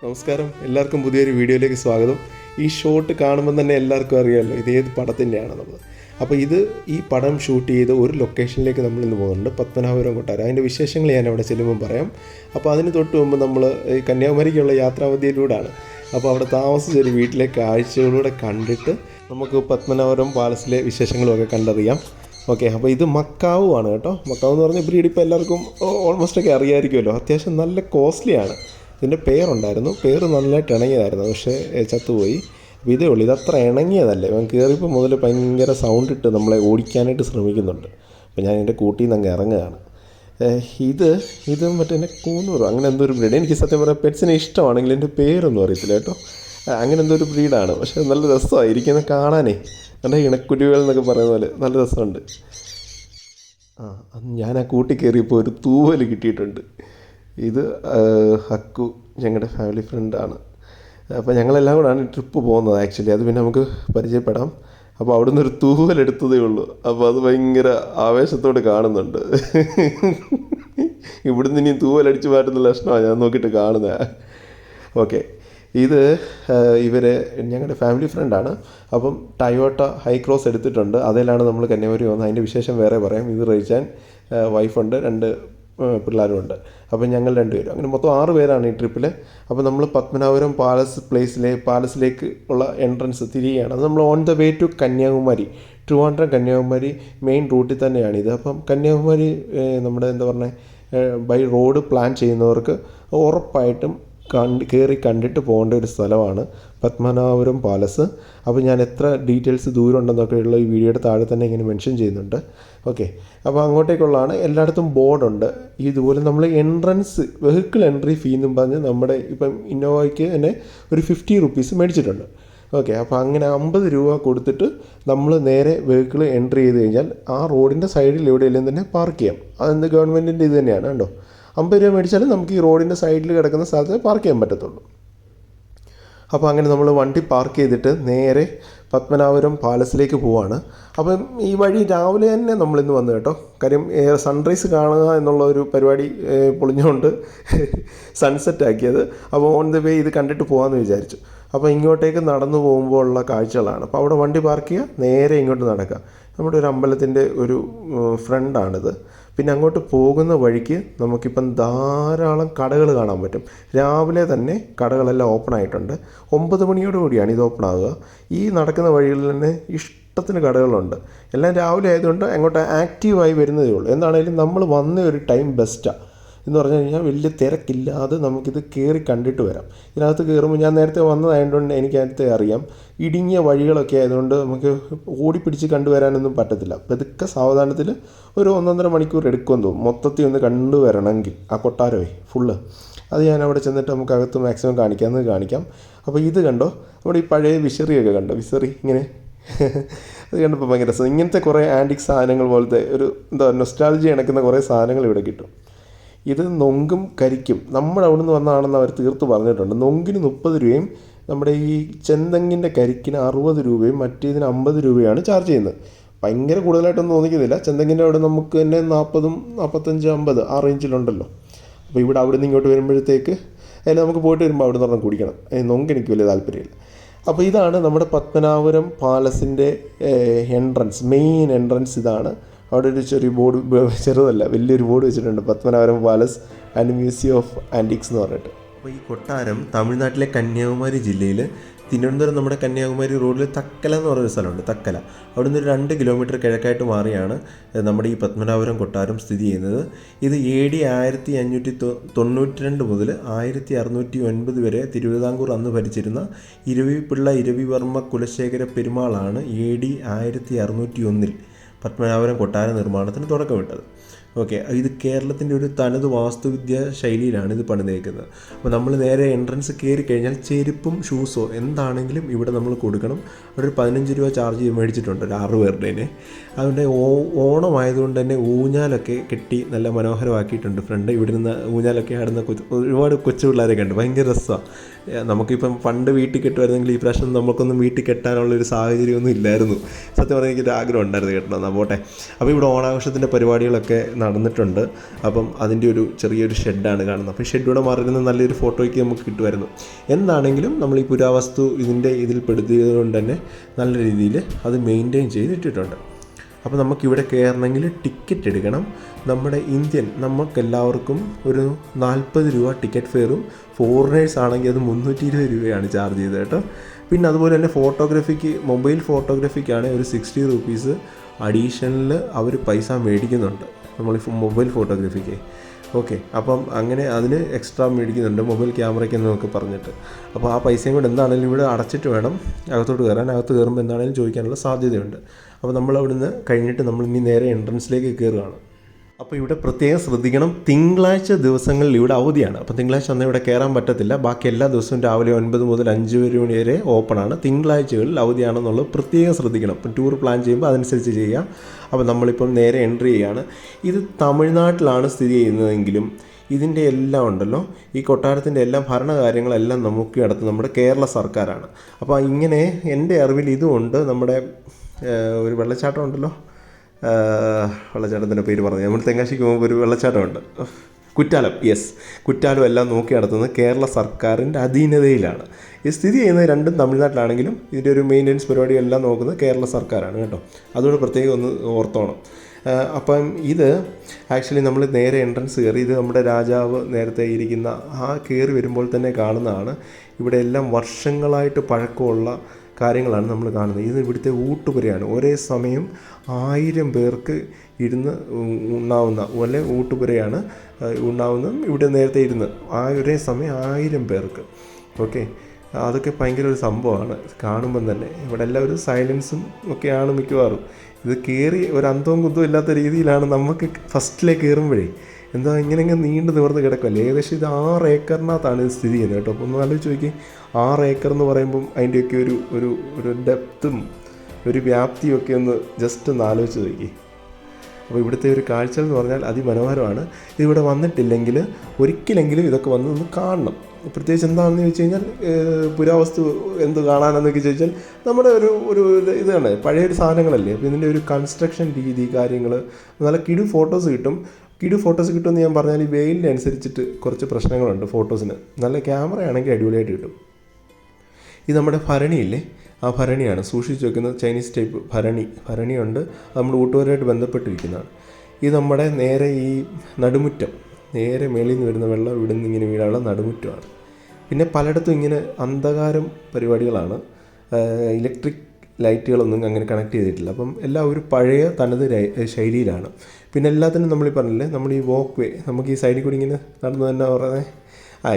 നമസ്കാരം, എല്ലാവർക്കും പുതിയൊരു വീഡിയോയിലേക്ക് സ്വാഗതം. ഈ ഷോട്ട് കാണുമ്പോൾ തന്നെ എല്ലാവർക്കും അറിയാമല്ലോ ഇത് ഏത് പടത്തിൻ്റെയാണെന്നുള്ളത്. അപ്പോൾ ഈ പടം ഷൂട്ട് ചെയ്ത് ഒരു ലൊക്കേഷനിലേക്ക് നമ്മൾ ഇന്ന് പോകുന്നുണ്ട്, പത്മനാഭപുരം കൊട്ടാരം. അതിൻ്റെ വിശേഷങ്ങൾ ഞാൻ അവിടെ ചെല്ലുമ്പോൾ പറയാം. അപ്പോൾ അതിന് തൊട്ട് മുമ്പ് നമ്മൾ കന്യാകുമാരിക്കുള്ള യാത്രാമധ്യയിലൂടെയാണ്. അപ്പോൾ അവിടെ താമസിച്ചൊരു വീട്ടിലെ കാഴ്ചകളിലൂടെ കണ്ടിട്ട് നമുക്ക് പത്മനാഭപുരം പാലസിലെ വിശേഷങ്ങളുമൊക്കെ കണ്ടറിയാം. ഓക്കെ, അപ്പോൾ ഇത് മക്കാവു ആണ് കേട്ടോ. മക്കാവ് എന്ന് പറഞ്ഞ ബ്രീഡ് ഇപ്പോൾ എല്ലാവർക്കും ഓൾമോസ്റ്റൊക്കെ അറിയാമായിരിക്കുമല്ലോ. അത്യാവശ്യം നല്ല കോസ്റ്റ്ലിയാണ്. ഇതിൻ്റെ പേരുണ്ടായിരുന്നു, പേര് നല്ലതായിട്ട് ഇണങ്ങിയതായിരുന്നു, പക്ഷേ ചത്തുപോയി. അപ്പോൾ ഇതേ ഉള്ളൂ, ഇതത്ര ഇണങ്ങിയതല്ലേ. അവൻ കയറിയപ്പോൾ മുതൽ ഭയങ്കര സൗണ്ട് ഇട്ട് നമ്മളെ ഓടിക്കാനായിട്ട് ശ്രമിക്കുന്നുണ്ട്. അപ്പോൾ ഞാൻ എൻ്റെ കൂട്ടിൽ നിന്ന് അങ്ങ് ഇറങ്ങുകയാണ്. ഇത് മറ്റേ കൂന്നൂറോ അങ്ങനെ എന്തോ ഒരു ബ്രീഡ്. എനിക്ക് സത്യം പറയാം പെറ്റ്സിനെ ഇഷ്ടമാണെങ്കിൽ എൻ്റെ പേരൊന്നും അറിയത്തില്ല കേട്ടോ. അങ്ങനെ എന്തോ ഒരു ബ്രീഡാണ്, പക്ഷേ നല്ല രസമാണ് ഇരിക്കുന്നത് കാണാനേ. എൻ്റെ ഇണക്കുരുവികൾ എന്നൊക്കെ പറയുന്ന പോലെ നല്ല രസമുണ്ട്. ഞാൻ ആ കൂട്ടി കയറിയപ്പോൾ ഒരു തൂവൽ കിട്ടിയിട്ടുണ്ട്. ഇത് ഹക്കു, ഞങ്ങളുടെ ഫാമിലി ഫ്രണ്ടാണ്. അപ്പോൾ ഞങ്ങളെല്ലാം കൂടെയാണ് ട്രിപ്പ് പോകുന്നത് ആക്ച്വലി. അത് പിന്നെ നമുക്ക് പരിചയപ്പെടാം. അപ്പോൾ അവിടെ നിന്നൊരു തൂവലെടുത്തതേ ഉള്ളൂ. അപ്പോൾ അത് ഭയങ്കര ആവേശത്തോടെ കാണുന്നുണ്ട്. ഇവിടുന്ന് ഇനി തൂവലടിച്ച് മാറ്റുന്ന ലക്ഷണമാണ് ഞാൻ നോക്കിയിട്ട് കാണുന്നത്. ഓക്കെ, ഇത് ഞങ്ങളുടെ ഫാമിലി ഫ്രണ്ടാണ്. അപ്പം ടയോട്ട ഹൈക്രോസ് എടുത്തിട്ടുണ്ട്. അതിലാണ് നമ്മൾ കന്യാകുമാരി പോകുന്നത്. അതിൻ്റെ വിശേഷം വേറെ പറയാം. ഇത് റയിച്ചാൻ വൈഫുണ്ട്, 2 പിള്ളേരുമുണ്ട്. അപ്പം ഞങ്ങൾ 2 പേരും, അങ്ങനെ മൊത്തം 6 പേരാണ് ഈ ട്രിപ്പിൽ. അപ്പോൾ നമ്മൾ പത്മനാഭപുരം പാലസിലേക്ക് ഉള്ള എൻട്രൻസ് തിരികെയാണ്. അത് നമ്മൾ on the way to Kanyakumari, Trivandrum Kanyakumari main റൂട്ടിൽ തന്നെയാണിത്. അപ്പം കന്യാകുമാരി നമ്മുടെ ബൈ റോഡ് പ്ലാൻ ചെയ്യുന്നവർക്ക് ഉറപ്പായിട്ടും കയറി കണ്ടിട്ട് പോകേണ്ട ഒരു സ്ഥലമാണ് പത്മനാഭപുരം പാലസ്. അപ്പോൾ ഞാൻ എത്ര ഡീറ്റെയിൽസ് ദൂരം ഉണ്ടെന്നൊക്കെയുള്ള ഈ വീഡിയോയുടെ താഴെ തന്നെ ഇങ്ങനെ മെൻഷൻ ചെയ്യുന്നുണ്ട്. ഓക്കെ, അപ്പോൾ അങ്ങോട്ടേക്കുള്ളതാണ്. എല്ലായിടത്തും ബോർഡുണ്ട്. ഇതുപോലെ നമ്മൾ എൻട്രൻസ് വെഹിക്കിൾ എൻട്രി ഫീ എന്നും പറഞ്ഞ് നമ്മുടെ ഇപ്പം ഇന്നോവയ്ക്ക് തന്നെ ഒരു 50 റുപ്പീസ് മേടിച്ചിട്ടുണ്ട്. ഓക്കെ, അപ്പോൾ അങ്ങനെ 50 രൂപ കൊടുത്തിട്ട് നമ്മൾ നേരെ വെഹിക്കിൾ എൻട്രി ചെയ്ത് കഴിഞ്ഞാൽ ആ റോഡിൻ്റെ സൈഡിൽ എവിടെയെങ്കിലും തന്നെ പാർക്ക് ചെയ്യാം. അതെന്ത് ഗവൺമെൻറ്റിൻ്റെ ഇത് തന്നെയാണ് കേട്ടോ. 50 രൂപ മേടിച്ചാലും നമുക്ക് ഈ റോഡിൻ്റെ സൈഡിൽ കിടക്കുന്ന സ്ഥലത്ത് പാർക്ക് ചെയ്യാൻ പറ്റത്തുള്ളൂ. അപ്പോൾ അങ്ങനെ നമ്മൾ വണ്ടി പാർക്ക് ചെയ്തിട്ട് നേരെ പത്മനാഭപുരം പാലസിലേക്ക് പോവാണ്. അപ്പം ഈ വഴി രാവിലെ തന്നെ നമ്മളിന്ന് വന്നു കേട്ടോ. കാര്യം സൺറൈസ് കാണുക എന്നുള്ള ഒരു പരിപാടി പൊളിഞ്ഞുകൊണ്ട് സൺസെറ്റ് ആക്കിയത്. അപ്പോൾ ഓൺ ദ വേ ഇത് കണ്ടിട്ട് പോകാമെന്ന് വിചാരിച്ചു. അപ്പോൾ ഇങ്ങോട്ടേക്ക് നടന്നു പോകുമ്പോൾ ഉള്ള കാഴ്ചകളാണ്. അപ്പോൾ അവിടെ വണ്ടി പാർക്ക് ചെയ്യുക, നേരെ ഇങ്ങോട്ട് നടക്കുക. നമ്മുടെ ഒരു അമ്പലത്തിൻ്റെ ഒരു ഫ്രണ്ടാണിത്. പിന്നെ അങ്ങോട്ട് പോകുന്ന വഴിക്ക് നമുക്കിപ്പം ധാരാളം കടകൾ കാണാൻ പറ്റും. രാവിലെ തന്നെ കടകളെല്ലാം ഓപ്പൺ ആയിട്ടുണ്ട്. 9 മണിയോട് കൂടിയാണ് ഇത് ഓപ്പൺ ആവുക. ഈ നടക്കുന്ന വഴികളിൽ തന്നെ ഇഷ്ടത്തിന് കടകളുണ്ട്. എല്ലാം രാവിലെ ആയതുകൊണ്ട് അങ്ങോട്ട് ആക്റ്റീവായി വരുന്നതേ ഉള്ളൂ. എന്താണെങ്കിലും നമ്മൾ വന്ന ഒരു ടൈം ബെസ്റ്റാണ് എന്ന് പറഞ്ഞു കഴിഞ്ഞാൽ വലിയ തിരക്കില്ലാതെ നമുക്കിത് കയറി കണ്ടിട്ട് വരാം. ഇതിനകത്ത് കയറുമ്പോൾ ഞാൻ നേരത്തെ വന്നതായതുകൊണ്ട് എനിക്ക് നേരത്തെ അറിയാം. ഇടുങ്ങിയ വഴികളൊക്കെ ആയതുകൊണ്ട് നമുക്ക് ഓടിപ്പിടിച്ച് കണ്ടുവരാനൊന്നും പറ്റത്തില്ല. പതുക്കെ സാവധാനത്തിൽ ഒരു 1.5 മണിക്കൂർ എടുക്കുമെന്ന് തോന്നും മൊത്തത്തിൽ ഒന്ന് കണ്ടുവരണമെങ്കിൽ ആ കൊട്ടാരമേ ഫുള്ള്. അത് ഞാൻ അവിടെ ചെന്നിട്ട് നമുക്ക് അകത്ത് മാക്സിമം കാണിക്കാം. അപ്പോൾ ഇത് കണ്ടോ, നമ്മുടെ ഈ പഴയ വിശറിയൊക്കെ കണ്ടോ, വിശറി ഇങ്ങനെ അത് കണ്ടപ്പോൾ ഭയങ്കര രസം. ഇങ്ങനത്തെ കുറേ ആൻറ്റിക് സാധനങ്ങൾ പോലത്തെ ഒരു നൊസ്റ്റാൾജി ഇണക്കുന്ന കുറേ സാധനങ്ങൾ ഇവിടെ കിട്ടും. ഇത് നൊങ്കും കരിക്കും നമ്മുടെ അവിടെ നിന്ന് വന്നതാണെന്ന് അവർ തീർത്ത് പറഞ്ഞിട്ടുണ്ട്. നൊങ്കിന് 30 രൂപയും നമ്മുടെ ഈ ചെന്തെങ്ങിൻ്റെ കരിക്കിന് 60 രൂപയും മറ്റേതിന് 50 രൂപയാണ് ചാർജ് ചെയ്യുന്നത്. ഭയങ്കര കൂടുതലായിട്ടൊന്നും തോന്നിക്കുന്നില്ല. ചെന്തെങ്ങിൻ്റെ അവിടെ നമുക്ക് തന്നെ 40, 45, 50 ആ റേഞ്ചിലുണ്ടല്ലോ. അപ്പോൾ ഇവിടെ അവിടെ നിന്ന് ഇങ്ങോട്ട് വരുമ്പോഴത്തേക്ക് അതിൽ നമുക്ക് പോയിട്ട് വരുമ്പോൾ അവിടെ നിന്ന് കുടിക്കണം. നൊങ്ക് എനിക്ക് വലിയ താല്പര്യമില്ല. അപ്പോൾ ഇതാണ് നമ്മുടെ പത്മനാഭപുരം പാലസിൻ്റെ എൻട്രൻസ്, മെയിൻ എൻട്രൻസ് ഇതാണ്. അവിടെ ഒരു ചെറിയ ബോർഡ്, ചെറുതല്ല വലിയൊരു ബോർഡ് വെച്ചിട്ടുണ്ട്, Padmanabhapuram palace and museum of antiques എന്ന് പറഞ്ഞിട്ട്. അപ്പോൾ ഈ കൊട്ടാരം തമിഴ്നാട്ടിലെ കന്യാകുമാരി ജില്ലയിൽ തിരുവനന്തപുരം നമ്മുടെ കന്യാകുമാരി റോഡിൽ തക്കല എന്ന് പറഞ്ഞൊരു സ്ഥലമുണ്ട്, തക്കല. അവിടെ നിന്ന് 2 കിലോമീറ്റർ കിഴക്കായിട്ട് മാറിയാണ് നമ്മുടെ ഈ പത്മനാഭപുരം കൊട്ടാരം സ്ഥിതി ചെയ്യുന്നത്. ഇത് AD 1592 മുതൽ 1609 വരെ തിരുവിതാംകൂർ അന്ന് ഭരിച്ചിരുന്ന ഇരവിവർമ്മ കുലശേഖര പെരുമാളാണ് AD 1601 പത്മനാഭപുരം കൊട്ടാര നിർമ്മാണത്തിന് തുടക്കമിട്ടത്. ഓക്കെ, ഇത് കേരളത്തിൻ്റെ ഒരു തനത് വാസ്തുവിദ്യ ശൈലിയിലാണ് ഇത് പണിതേക്കുന്നത്. അപ്പോൾ നമ്മൾ നേരെ എൻട്രൻസ് കയറി കഴിഞ്ഞാൽ ചെരുപ്പും ഷൂസോ എന്താണെങ്കിലും ഇവിടെ നമ്മൾ കൊടുക്കണം. അവിടെ ഒരു 15 രൂപ ചാർജ് മേടിച്ചിട്ടുണ്ട് ഒരു 6 പേരുടേനെ. അതുകൊണ്ട് ഓണമായതുകൊണ്ട് തന്നെ ഊഞ്ഞാലൊക്കെ കെട്ടി നല്ല മനോഹരമാക്കിയിട്ടുണ്ട് ഫ്രണ്ട്. ഇവിടെ നിന്ന് ഊഞ്ഞാലൊക്കെ ആടുന്ന ഒരുപാട് കൊച്ചു പിള്ളേരൊക്കെ ഉണ്ട്. ഭയങ്കര രസമാണ്. നമുക്കിപ്പം പണ്ട് വീട്ടിൽ കെട്ടുമായിരുന്നെങ്കിൽ ഈ പ്രാവശ്യം നമുക്കൊന്നും വീട്ടിൽ കെട്ടാനുള്ളൊരു സാഹചര്യമൊന്നും ഇല്ലായിരുന്നു. സത്യം പറഞ്ഞാൽ എനിക്കൊരു ആഗ്രഹം ഉണ്ടായിരുന്നു കെട്ടണം. പോട്ടെ. അപ്പോൾ ഇവിടെ ഓണാഘോഷത്തിൻ്റെ പരിപാടികളൊക്കെ നടന്നിട്ടുണ്ട്. അപ്പം അതിൻ്റെ ഒരു ചെറിയൊരു ഷെഡാണ് കാണുന്നത്. അപ്പോൾ ഷെഡൂടെ മാറിയിരുന്ന നല്ലൊരു ഫോട്ടോയ്ക്ക് നമുക്ക് കിട്ടുമായിരുന്നു. എന്താണെങ്കിലും നമ്മൾ ഈ പുരാവസ്തു ഇതിൽ പെടുത്തിയത് കൊണ്ട് തന്നെ നല്ല രീതിയിൽ അത് മെയിൻറ്റെയിൻ ചെയ്തിട്ടിട്ടുണ്ട്. അപ്പോൾ നമുക്കിവിടെ കയറണമെങ്കിൽ ടിക്കറ്റ് എടുക്കണം. നമ്മുടെ നമുക്കെല്ലാവർക്കും ഒരു 40 രൂപ ടിക്കറ്റ് ഫെയറും, ഫോറിനേഴ്സ് ആണെങ്കിൽ അത് 320 രൂപയാണ് ചാർജ് ചെയ്തത് കേട്ടോ. പിന്നെ അതുപോലെ തന്നെ മൊബൈൽ ഫോട്ടോഗ്രാഫിക്കാണ് ഒരു 60 റുപ്പീസ് അഡീഷണൽ അവർ പൈസ മേടിക്കുന്നുണ്ട് നമ്മൾ മൊബൈൽ ഫോട്ടോഗ്രാഫിക്ക്. ഓക്കെ, അപ്പം അങ്ങനെ അതിന് എക്സ്ട്രാ മേടിക്കുന്നുണ്ട് മൊബൈൽ ക്യാമറയ്ക്കെന്നൊക്കെ പറഞ്ഞിട്ട്. അപ്പോൾ ആ പൈസയും കൂടെ എന്താണെങ്കിലും ഇവിടെ അടച്ചിട്ട് വേണം അകത്തോട്ട് കയറാൻ. അകത്ത് കയറുമ്പോൾ എന്താണെങ്കിലും ചോദിക്കാനുള്ള സാധ്യതയുണ്ട്. അപ്പോൾ നമ്മൾ അവിടുന്ന് കഴിഞ്ഞിട്ട് നമ്മൾ ഇനി നേരെ എൻട്രൻസിലേക്ക് കയറുകയാണ്. അപ്പോൾ ഇവിടെ പ്രത്യേകം ശ്രദ്ധിക്കണം, തിങ്കളാഴ്ച ദിവസങ്ങളിൽ ഇവിടെ അവധിയാണ്. അപ്പോൾ തിങ്കളാഴ്ച അന്ന് ഇവിടെ കയറാൻ പറ്റത്തില്ല. ബാക്കി എല്ലാ ദിവസവും രാവിലെ 9 മുതൽ 5 മണി വരെ ഓപ്പണാണ്. തിങ്കളാഴ്ചകളിൽ അവധിയാണെന്നുള്ളത് പ്രത്യേകം ശ്രദ്ധിക്കണം. അപ്പം ടൂർ പ്ലാൻ ചെയ്യുമ്പോൾ അതനുസരിച്ച് ചെയ്യുക. അപ്പോൾ നമ്മളിപ്പം നേരെ എൻട്രി ചെയ്യുകയാണ്. ഇത് തമിഴ്നാട്ടിലാണ് സ്ഥിതി ചെയ്യുന്നതെങ്കിലും ഇതിൻ്റെ എല്ലാം ഉണ്ടല്ലോ, ഈ കൊട്ടാരത്തിൻ്റെ എല്ലാം ഭരണകാര്യങ്ങളെല്ലാം നമുക്ക് നടത്തുന്നത് നമ്മുടെ കേരള സർക്കാരാണ്. അപ്പോൾ ഇങ്ങനെ എൻ്റെ അറിവിൽ ഇതുമുണ്ട്. നമ്മുടെ ഒരു വെള്ളച്ചാട്ടം ഉണ്ടല്ലോ, വെള്ളച്ചാട്ടത്തിൻ്റെ പേര് പറഞ്ഞു, നമ്മൾ തെങ്കാശിക്ക് പോകുമ്പോൾ ഒരു വെള്ളച്ചാട്ടമുണ്ട്, കുറ്റാലം. കുറ്റാലം എല്ലാം നോക്കി നടത്തുന്നത് കേരള സർക്കാരിൻ്റെ അധീനതയിലാണ്. ഇത് സ്ഥിതി ചെയ്യുന്നത് രണ്ടും തമിഴ്നാട്ടിലാണെങ്കിലും ഇതിൻ്റെ ഒരു മെയിൻ്റനൻസ് പരിപാടിയെല്ലാം നോക്കുന്നത് കേരള സർക്കാരാണ് കേട്ടോ. അതുകൊണ്ട് പ്രത്യേകം ഒന്ന് ഓർത്തോണം. അപ്പം ഇത് ആക്ച്വലി നമ്മൾ നേരെ എൻട്രൻസ് കയറി. ഇത് നമ്മുടെ രാജാവ് നേരത്തെ ഇരിക്കുന്ന കയറി വരുമ്പോൾ തന്നെ കാണുന്നതാണ്. ഇവിടെ എല്ലാം വർഷങ്ങളായിട്ട് പഴക്കമുള്ള കാര്യങ്ങളാണ് നമ്മൾ കാണുന്നത്. ഇത് ഇവിടുത്തെ ഊട്ടുപുരയാണ്. ഒരേ സമയം 1000 പേർക്ക് ഇരുന്ന് ഉണ്ണാവുന്ന പോലെ ഊട്ടുപുരയാണ് ഉണ്ണാവുന്നതും. ഇവിടെ നേരത്തെ ഇരുന്ന് ഒരേ സമയം 1000 പേർക്ക്. ഓക്കെ, അതൊക്കെ ഭയങ്കര ഒരു സംഭവമാണ് കാണുമ്പം തന്നെ. ഇവിടെ എല്ലാം ഒരു സൈലൻസും ഒക്കെയാണ് മിക്കവാറും. ഇത് കയറി ഒരു അന്തവും കുന്തവും ഇല്ലാത്ത രീതിയിലാണ് നമുക്ക് ഫസ്റ്റിലേക്ക് കയറുമ്പോഴേ എന്താ ഇങ്ങനെ നീണ്ടു നിവർന്ന് കിടക്കുമല്ലേ. ഏകദേശം ഇത് 6 ഏക്കറിനകത്താണ് ഇത് സ്ഥിതി ചെയ്യുന്നത് കേട്ടോ. അപ്പോൾ ഒന്ന് ആലോചിച്ച് നോക്കി, 6 ഏക്കർ എന്ന് പറയുമ്പം അതിൻ്റെയൊക്കെ ഒരു ഡെപ്തും ഒരു വ്യാപ്തിയും ഒക്കെ ഒന്ന് ജസ്റ്റ് ഒന്ന് ആലോചിച്ച് നോക്കി. അപ്പോൾ ഇവിടുത്തെ ഒരു കാഴ്ച എന്ന് പറഞ്ഞാൽ അതിമനോഹരമാണ്. ഇതിവിടെ വന്നിട്ടില്ലെങ്കിൽ ഒരിക്കലെങ്കിലും ഇതൊക്കെ വന്ന് ഒന്ന് കാണണം. പ്രത്യേകിച്ച് എന്താണെന്ന് ചോദിച്ചു കഴിഞ്ഞാൽ പുരാവസ്തു എന്ത് കാണാനെന്നൊക്കെ ചോദിച്ചാൽ നമ്മുടെ ഒരു ഇതാണ്, പഴയൊരു സാധനങ്ങളല്ലേ. അപ്പോൾ ഇതിൻ്റെ ഒരു കൺസ്ട്രക്ഷൻ രീതി, കാര്യങ്ങൾ, നല്ല കിടു ഫോട്ടോസ് കിട്ടുമെന്ന് ഞാൻ പറഞ്ഞാൽ ഈ വെയിലിനെ അനുസരിച്ചിട്ട് കുറച്ച് പ്രശ്നങ്ങളുണ്ട് ഫോട്ടോസിന്. നല്ല ക്യാമറയാണെങ്കിൽ അടിപൊളിയായിട്ട് കിട്ടും. ഇത് നമ്മുടെ ഭരണിയില്ലേ, ആ ഭരണിയാണ് സൂക്ഷിച്ച് വെക്കുന്നത്. ചൈനീസ് ടൈപ്പ് ഭരണിയുണ്ട്. നമ്മുടെ ഊട്ടുപുരയായിട്ട് ബന്ധപ്പെട്ടിരിക്കുന്നതാണ്. ഇത് നമ്മുടെ നേരെ ഈ നടുമുറ്റം, നേരെ മേളിൽ നിന്ന് വരുന്ന വെള്ളം ഇവിടെ നിന്ന് ഇങ്ങനെ വീഴാനുള്ള നടുമുറ്റമാണ്. പിന്നെ പലയിടത്തും ഇങ്ങനെ അന്ധകാരം പരിപാടികളാണ്. ഇലക്ട്രിക് ലൈറ്റുകളൊന്നും അങ്ങനെ കണക്ട് ചെയ്തിട്ടില്ല. അപ്പം എല്ലാം ഒരു പഴയ തനത് ശൈലിയിലാണ്. പിന്നെ എല്ലാത്തിനും നമ്മൾ ഈ പറഞ്ഞില്ലേ, നമ്മൾ ഈ വാക്ക് വേ, നമുക്ക് ഈ സൈഡിൽ കൂടി ഇങ്ങനെ നടന്നു തന്നെ പറയുന്നത്,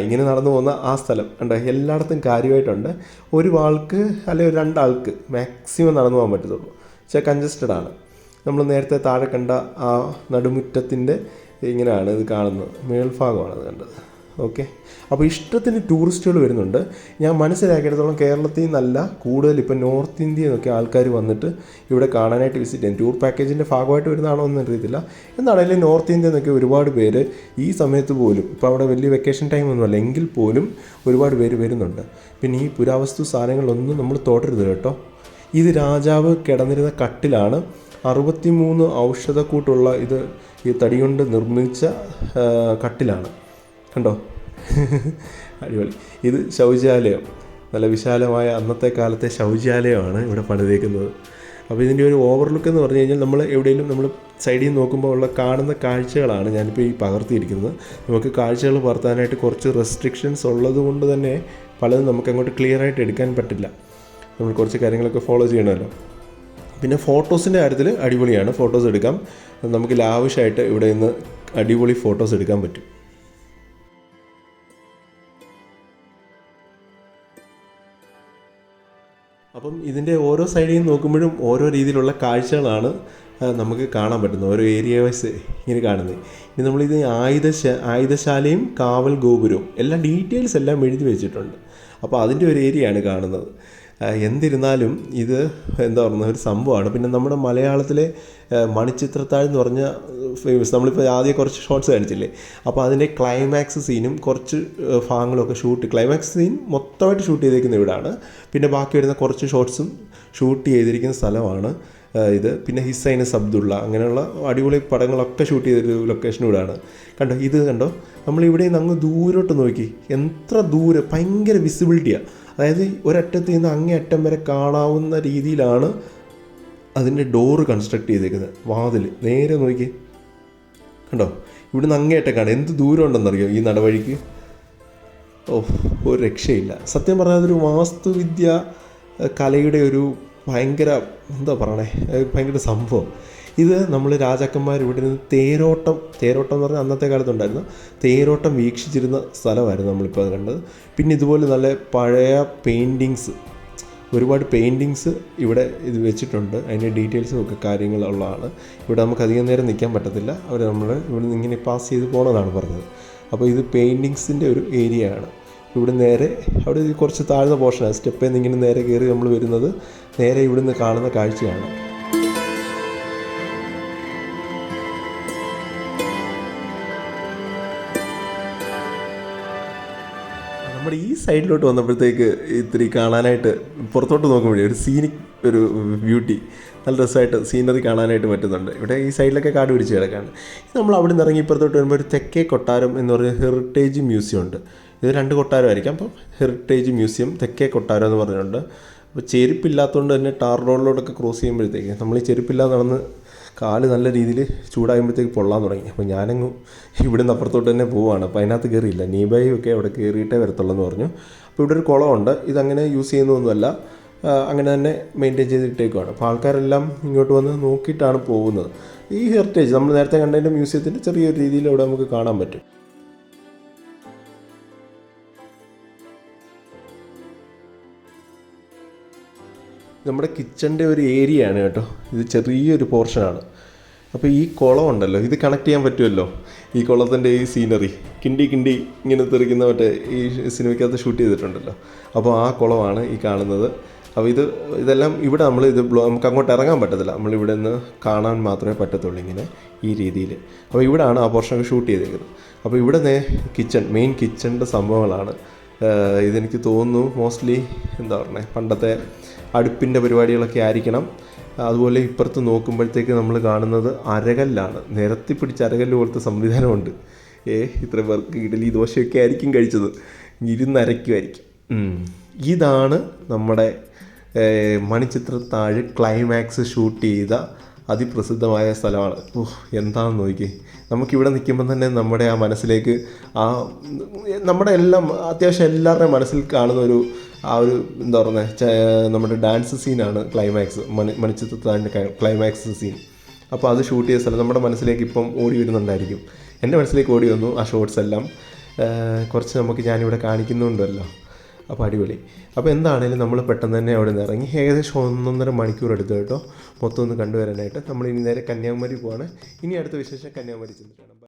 ഇങ്ങനെ നടന്നു പോകുന്ന ആ സ്ഥലം ഉണ്ട്. എല്ലായിടത്തും കാര്യമായിട്ടുണ്ട്. ഒരു ആൾക്ക് അല്ലെങ്കിൽ 2 ആൾക്ക് മാക്സിമം നടന്നു പോകാൻ പറ്റത്തുള്ളൂ. പക്ഷേ കൺജസ്റ്റഡ് ആണ്. നമ്മൾ നേരത്തെ താഴെ കണ്ട ആ നടുമുറ്റത്തിൻ്റെ ഇങ്ങനെയാണ് ഇത് കാണുന്നത്, മേൽഭാഗമാണ് അത് കണ്ടത്. ഓക്കെ, അപ്പോൾ ഇഷ്ടത്തിന് ടൂറിസ്റ്റുകൾ വരുന്നുണ്ട്. ഞാൻ മനസ്സിലാക്കിയിടത്തോളം കേരളത്തിൽ നിന്നല്ല കൂടുതൽ ഇപ്പം നോർത്ത് ഇന്ത്യയിൽ നിന്നൊക്കെ ആൾക്കാർ വന്നിട്ട് ഇവിടെ കാണാനായിട്ട് വിസിറ്റ് ചെയ്യും. ടൂർ പാക്കേജിൻ്റെ ഭാഗമായിട്ട് വരുന്നതാണോ എന്ന് അറിയത്തില്ല. എന്നാണെങ്കിലും നോർത്ത് ഇന്ത്യയിൽ നിന്നൊക്കെ ഒരുപാട് പേര് ഈ സമയത്ത് പോലും, ഇപ്പോൾ അവിടെ വലിയ വെക്കേഷൻ ടൈമൊന്നുമല്ല എങ്കിൽ പോലും ഒരുപാട് പേര് വരുന്നുണ്ട്. പിന്നെ ഈ പുരാവസ്തു സാധനങ്ങളൊന്നും നമ്മൾ തോട്ടരുത് കേട്ടോ. ഇത് രാജാവ് കിടന്നിരുന്ന കട്ടിലാണ്. 63 ഔഷധക്കൂട്ടുള്ള ഇത് ഈ തടി കൊണ്ട് നിർമ്മിച്ച കട്ടിലാണ്. കണ്ടോ, അടിപൊളി. ഇത് ശൗചാലയം, നല്ല വിശാലമായ അന്നത്തെ കാലത്തെ ശൗചാലയമാണ് ഇവിടെ പണിതേക്കുന്നത്. അപ്പോൾ ഇതിൻ്റെ ഒരു ഓവർലുക്ക് എന്ന് പറഞ്ഞു കഴിഞ്ഞാൽ നമ്മൾ എവിടെയെങ്കിലും നമ്മൾ സൈഡിൽ നിന്ന് നോക്കുമ്പോൾ ഉള്ള കാണുന്ന കാഴ്ചകളാണ് ഞാനിപ്പോൾ ഈ പകർത്തിയിരിക്കുന്നത്. നമുക്ക് കാഴ്ചകൾ പകർത്താനായിട്ട് കുറച്ച് റെസ്ട്രിക്ഷൻസ് ഉള്ളത് കൊണ്ട് തന്നെ പലതും നമുക്ക് അങ്ങോട്ട് ക്ലിയർ ആയിട്ട് എടുക്കാൻ പറ്റില്ല. നമ്മൾ കുറച്ച് കാര്യങ്ങളൊക്കെ ഫോളോ ചെയ്യണമല്ലോ. പിന്നെ ഫോട്ടോസിൻ്റെ കാര്യത്തിൽ അടിപൊളിയാണ്. ഫോട്ടോസ് എടുക്കാം. നമുക്ക് ലാവിഷായിട്ട് ഇവിടെ നിന്ന് അടിപൊളി ഫോട്ടോസ് എടുക്കാൻ പറ്റും. അപ്പം ഇതിൻ്റെ ഓരോ സൈഡിൽ നിന്ന് നോക്കുമ്പോഴും ഓരോ രീതിയിലുള്ള കാഴ്ചകളാണ് നമുക്ക് കാണാൻ പറ്റുന്നത്. ഓരോ ഏരിയ വൈസ് ഇങ്ങനെ കാണുന്നത്. ഇനി നമ്മളിത് ആയുധശാലയും കാവൽ ഗോപുരവും എല്ലാം ഡീറ്റെയിൽസ് എല്ലാം എഴുതി വെച്ചിട്ടുണ്ട്. അപ്പോൾ അതിൻ്റെ ഒരു ഏരിയയാണ് കാണുന്നത്. എന്നിരുന്നാലും ഇത് എന്താ പറയുന്നത് ഒരു സംഭവമാണ്. പിന്നെ നമ്മുടെ മലയാളത്തിലെ മണിച്ചിത്രത്താഴ് എന്ന് പറഞ്ഞ ഫേമസ്, നമ്മളിപ്പോൾ ആദ്യം കുറച്ച് ഷോർട്സ് കാണിച്ചില്ലേ, അപ്പോൾ അതിൻ്റെ ക്ലൈമാക്സ് സീനും കുറച്ച് ഭാഗങ്ങളൊക്കെ ക്ലൈമാക്സ് സീൻ മൊത്തമായിട്ട് ഷൂട്ട് ചെയ്തേക്കുന്ന ഇവിടാണ്. പിന്നെ ബാക്കി വരുന്ന കുറച്ച് ഷോർട്സും ഷൂട്ട് ചെയ്തിരിക്കുന്ന സ്ഥലമാണ് ഇത്. പിന്നെ ഹിസൈനസ് അബ്ദുള്ള, അങ്ങനെയുള്ള അടിപൊളി പടങ്ങളൊക്കെ ഷൂട്ട് ചെയ്തൊരു ലൊക്കേഷൻ ഇവിടെയാണ്. കണ്ടോ, ഇത് കണ്ടോ, നമ്മളിവിടെ നിന്ന് അങ്ങ് ദൂരോട്ട് നോക്കി, എത്ര ദൂരെ, ഭയങ്കര വിസിബിലിറ്റിയാണ്. അതായത് ഒരറ്റത്ത് നിന്ന് അങ്ങേ അറ്റം വരെ കാണാവുന്ന രീതിയിലാണ് അതിൻ്റെ ഡോറ് കൺസ്ട്രക്ട് ചെയ്തേക്കുന്നത്. വാതിൽ നേരെ നോക്കി കണ്ടോ, ഇവിടുന്ന് അങ്ങേയറ്റം കാണാം. എന്ത് ദൂരം ഉണ്ടെന്നറിയോ ഈ നടവഴിക്ക്. ഒരു രക്ഷയില്ല. സത്യം പറഞ്ഞാൽ അതൊരു വാസ്തുവിദ്യ കലയുടെ ഒരു ഭയങ്കര എന്താ പറയണേ, ഭയങ്കര സംഭവം. ഇത് നമ്മൾ രാജാക്കന്മാർ ഇവിടെ നിന്ന് തേരോട്ടം എന്ന് പറഞ്ഞാൽ അന്നത്തെ കാലത്തുണ്ടായിരുന്നു, തേരോട്ടം വീക്ഷിച്ചിരുന്ന സ്ഥലമായിരുന്നു നമ്മളിപ്പോൾ അത് കണ്ടത്. പിന്നെ ഇതുപോലെ നല്ല പഴയ പെയിൻറ്റിങ്സ്, ഒരുപാട് പെയിൻറ്റിങ്സ് ഇവിടെ ഇത് വെച്ചിട്ടുണ്ട്. അതിൻ്റെ ഡീറ്റെയിൽസും ഒക്കെ കാര്യങ്ങളുള്ളതാണ്. ഇവിടെ നമുക്ക് അധികം നേരം നിൽക്കാൻ പറ്റത്തില്ല. നമ്മൾ ഇവിടെ നിന്ന് ഇങ്ങനെ പാസ് ചെയ്ത് പോകണമെന്നാണ് പറഞ്ഞത്. അപ്പോൾ ഇത് പെയിൻറ്റിങ്സിൻ്റെ ഒരു ഏരിയ ആണ്. ഇവിടെ നേരെ അവിടെ കുറച്ച് താഴ്ന്ന പോർഷനാണ്, സ്റ്റെപ്പിൽ നിന്ന് ഇങ്ങനെ നേരെ കയറി നമ്മൾ വരുന്നത് നേരെ ഇവിടുന്ന് കാണുന്ന കാഴ്ചയാണ്. നമ്മുടെ ഈ സൈഡിലോട്ട് വന്നപ്പോഴത്തേക്ക് ഇത്തിരി കാണാനായിട്ട് പുറത്തോട്ട് നോക്കുമ്പോഴേ ഒരു സീനിക് ഒരു ബ്യൂട്ടി, നല്ല രസമായിട്ട് സീനറി കാണാനായിട്ട് പറ്റുന്നുണ്ട്. ഇവിടെ ഈ സൈഡിലൊക്കെ കാട് പിടിച്ച് കിടക്കാണ്. നമ്മൾ അവിടെ നിന്ന് ഇറങ്ങി ഇപ്പുറത്തോട്ട് വരുമ്പോൾ ഒരു തെക്കേ കൊട്ടാരം എന്ന് പറഞ്ഞ ഹെറിറ്റേജ് മ്യൂസിയം ഉണ്ട്. ഇത് 2 കൊട്ടാരമായിരിക്കാം. അപ്പം ഹെറിറ്റേജ് മ്യൂസിയം, തെക്കേ കൊട്ടാരം എന്ന് പറഞ്ഞിട്ടുണ്ട്. അപ്പോൾ ചെരുപ്പില്ലാത്തതുകൊണ്ട് തന്നെ ടാർ റോഡിലോട്ടൊക്കെ ക്രോസ് ചെയ്യുമ്പോഴത്തേക്ക് നമ്മൾ ഈ ചെരുപ്പില്ലാതെ നടന്ന് കാല് നല്ല രീതിയിൽ ചൂടാകുമ്പോഴത്തേക്ക് പൊള്ളാൻ തുടങ്ങി. അപ്പോൾ ഞാനങ്ങ് ഇവിടുന്ന് അപ്പുറത്തോട്ട് തന്നെ പോവുകയാണ്. അപ്പോൾ അതിനകത്ത് കയറിയില്ല, നീബായും ഒക്കെ അവിടെ കയറിയിട്ടേ വരത്തുള്ളൂ എന്ന് പറഞ്ഞു. അപ്പോൾ ഇവിടെ ഒരു കുളമുണ്ട്, ഇതങ്ങനെ യൂസ് ചെയ്യുന്നതൊന്നുമല്ല, അങ്ങനെ തന്നെ മെയിൻറ്റെയിൻ ചെയ്തിട്ടേക്കുവാണ്. അപ്പോൾ ആൾക്കാരെല്ലാം ഇങ്ങോട്ട് വന്ന് നോക്കിയിട്ടാണ് പോകുന്നത്. ഈ ഹെറിറ്റേജ് നമ്മൾ നേരത്തെ കണ്ടതിൻ്റെ മ്യൂസിയത്തിൻ്റെ ചെറിയൊരു രീതിയിൽ ഇവിടെ നമുക്ക് കാണാൻ പറ്റും. നമ്മുടെ കിച്ചൻ്റെ ഒരു ഏരിയ ആണ് കേട്ടോ, ഇത് ചെറിയൊരു പോർഷനാണ്. അപ്പോൾ ഈ കുളം ഉണ്ടല്ലോ, ഇത് കണക്ട് ചെയ്യാൻ പറ്റുമല്ലോ ഈ കുളത്തിൻ്റെ ഈ സീനറി, കിണ്ടി ഇങ്ങനെ തെറിക്കുന്ന മറ്റേ ഈ സിനിമയ്ക്കകത്ത് ഷൂട്ട് ചെയ്തിട്ടുണ്ടല്ലോ. അപ്പോൾ ആ കുളമാണ് ഈ കാണുന്നത്. അപ്പോൾ ഇതെല്ലാം ഇവിടെ നമുക്ക് അങ്ങോട്ട് ഇറങ്ങാൻ പറ്റത്തില്ല, നമ്മളിവിടെ നിന്ന് കാണാൻ മാത്രമേ പറ്റത്തുള്ളൂ ഇങ്ങനെ ഈ രീതിയിൽ. അപ്പോൾ ഇവിടെയാണ് ആ പോർഷനൊക്കെ ഷൂട്ട് ചെയ്തേക്കുന്നത്. അപ്പോൾ ഇവിടെ മെയിൻ കിച്ചണിൻ്റെ സംഭവങ്ങളാണ്. ഇതെനിക്ക് തോന്നുന്നു മോസ്റ്റ്ലി എന്താ പറയുക, പണ്ടത്തെ അടുപ്പിൻ്റെ പരിപാടികളൊക്കെ ആയിരിക്കണം. അതുപോലെ ഇപ്പുറത്ത് നോക്കുമ്പോഴത്തേക്ക് നമ്മൾ കാണുന്നത് അരകല്ലാണ്, നിരത്തി പിടിച്ച് അരകല്ല് പോലത്തെ സംവിധാനമുണ്ട്. ഇത്ര പേർക്ക് ഇഡലി ദോശയൊക്കെ ആയിരിക്കും കഴിച്ചത്, ഇരുന്നരയ്ക്കുമായിരിക്കും. ഇതാണ് നമ്മുടെ മണിച്ചിത്രത്താഴ് ക്ലൈമാക്സ് ഷൂട്ട് ചെയ്ത അതിപ്രസിദ്ധമായ സ്ഥലമാണ്. എന്താണെന്ന് നോക്കി, നമുക്കിവിടെ നിൽക്കുമ്പോൾ തന്നെ നമ്മുടെ ആ മനസ്സിലേക്ക് നമ്മുടെ എല്ലാം അത്യാവശ്യം എല്ലാവരുടെയും മനസ്സിൽ കാണുന്ന ഒരു എന്താ പറയുന്നത്, നമ്മുടെ ഡാൻസ് സീനാണ് ക്ലൈമാക്സ്, മണിച്ചിത്രത്താഴിൻ്റെ ക്ലൈമാക്സ് സീൻ. അപ്പോൾ അത് ഷൂട്ട് ചെയ്ത സ്ഥലം നമ്മുടെ മനസ്സിലേക്ക് ഇപ്പം ഓടി വരുന്നുണ്ടായിരിക്കും. എൻ്റെ മനസ്സിലേക്ക് ഓടി വന്നു ആ ഷോട്ട്സ് എല്ലാം. കുറച്ച് ഞാനിവിടെ കാണിക്കുന്നുണ്ടല്ലോ, അപ്പോൾ അടിപൊളി. അപ്പോൾ എന്താണേലും നമ്മൾ പെട്ടെന്ന് തന്നെ അവിടെ നിന്ന് ഇറങ്ങി ഏകദേശം 1.5 മണിക്കൂർ എടുത്തു കേട്ടോ മൊത്തം ഒന്ന് കണ്ടുവരാനായിട്ട്. നമ്മൾ ഇനി നേരെ കന്യാകുമാരി പോവാണ്. ഇനി അടുത്ത വിശേഷം കന്യാകുമാരി ചെന്നിട്ടാണ്.